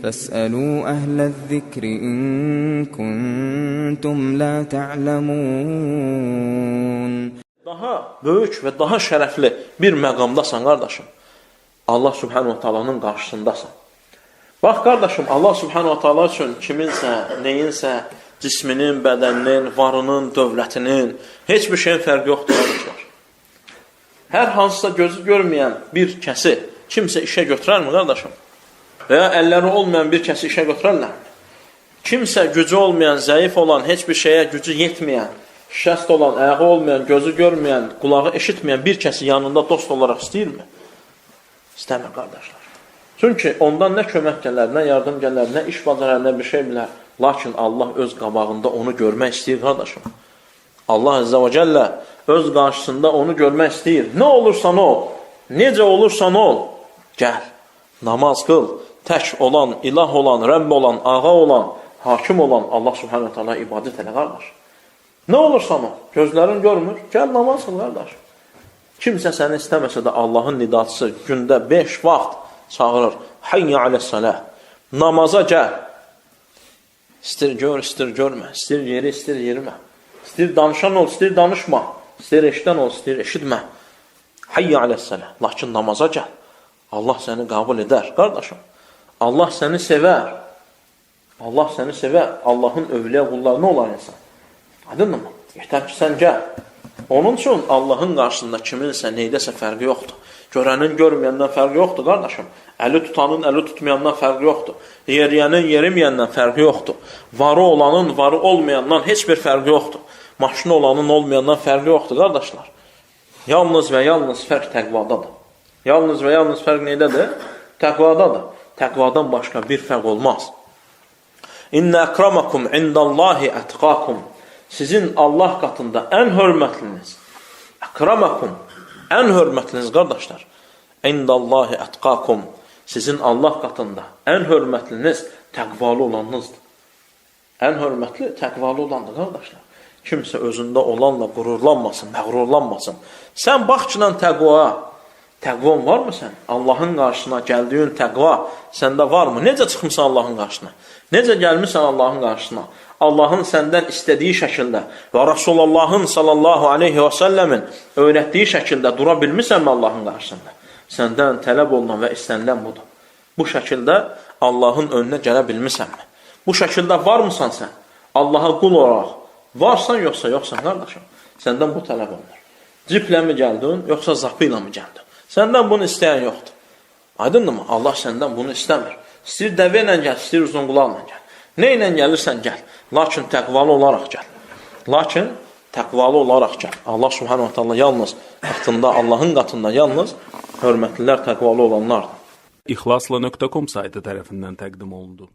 فاسألوا أهل الذكر إن كنتم لا تعلمون. Daha böyük və daha şərəfli bir məqamdasan, qardaşım. Allah Subhanahu wa Ta'ala'nın qarşısındasan. Bax, qardaşım, Allah Subhanahu wa Ta'ala üçün kiminsə, neyinsə, cisminin, bədəninin, varının, dövlətinin, heç bir şeyin fərqi yoxdur, qardaşlar. Hər hansısa gözü görməyən bir kəsi kimsə işə götürərmi, qardaşım? Və ya əlləri olmayan bir kəsi işə götürərlər. Kimsə gücü olmayan, zəif olan, heç bir şeyə gücü yetməyən, şəst olan, ayağı olmayan, gözü görməyən, qulağı eşitməyən bir kəsi yanında dost olaraq istəyirmi? İstəmir, qardaşlar. Çünki ondan nə kömək gələr, nə yardım gələr, nə iş bacarar, nə bir şey bilər. Lakin Allah öz qabağında onu görmək istəyir, qardaşım. Allah Əzzə və Cəllə öz qarşısında onu görmək istəyir. Nə olursan ol, necə olursan ol, gəl, namaz qıl. Tək olan, ilah olan, Rəbb olan, ağa olan, hakim olan Allah Subhanahu Ta'ala ibadət elə, qardaş. Nə olursan o, gözlərin görmür, gəl namaz qıl, qardaş. Kimsə səni istəməsə də Allahın nidatısı gündə 5 vaxt çağırır. Hayyə aləs-səlah, namaza gəl. İstir gör, istir görmə, istir yeri, istir yerimə. İstir danışan ol, istir danışma. İstir eşidən ol, istir eşitmə. Hayyə aləs-səlah, lakin namaza gəl. Allah səni qəbul edər, qardaşım. Allah səni sevər. Allah səni sevər. Allahın övliya qullarına olan insan. Aydınmı? Yetər ki, sən gəl. Onun üçün Allahın qarşısında kiminsə, neydəsə fərqi yoxdur. Görənin, görməyəndən fərqi yoxdur, qardaşım. Əli tutanın, əli tutmayandan fərqi yoxdur. Yeriyənin, yeriməyəndən fərqi yoxdur. Varı olanın, varı olmayandan heç bir fərqi yoxdur. Maşını olanın, olmayandan fərqi yoxdur, qardaşlar. Yalnız və yalnız fərq təqvadadır. Yalnız və yalnız fərq neydədir? Təqvadadır. Təqvadan başqa bir fərq olmaz. İnnə əkramakum indallahi ətqakum. Sizin Allah qatında ən hörmətliniz. Əkramakum. Ən hörmətliniz, qardaşlar. İndallahi ətqakum. Sizin Allah qatında ən hörmətliniz təqvalı olanınızdır. Ən hörmətli təqvalı olandır, qardaşlar. Kimsə özündə olanla qürurlanmasın, məğrurlanmasın. Sən baxçılan təqvaya, təqvan varmı sən? Allahın qarşısına gəldiyin təqva səndə varmı? Necə çıxmısan Allahın qarşısına? Necə gəlmişsən Allahın qarşısına? Allahın səndən istədiyi şəkildə və Rasulullahın sallallahu aleyhi və səlləmin öyrətdiyi şəkildə dura bilmisənmi Allahın qarşısında? Səndən tələb olunan və istənilən budur. Bu şəkildə Allahın önünə gələ bilmisənmi? Bu şəkildə varmısan sən? Allaha qul olaraq varsan yoxsa yoxsan, qardaşım? Səndən bu tələb olunur. Ciplə mi gəldin, yoxsa zapı ilə mi gəldin? Səndən bunu istəyən yoxdur. Aydındır mı? Allah səndən bunu istəmir. İstəyir dəvə ilə gəl, istəyir uzun qulaqla gəl. Nə ilə gəlirsən gəl. Lakin təqvalı olaraq gəl. Lakin təqvalı olaraq gəl. Allah Subhanahu wa Ta'ala yalnız qatında, Allahın qatında yalnız hörmətlilər təqvalı olanlardır. İxlasla.com saytı tərəfindən təqdim olundu.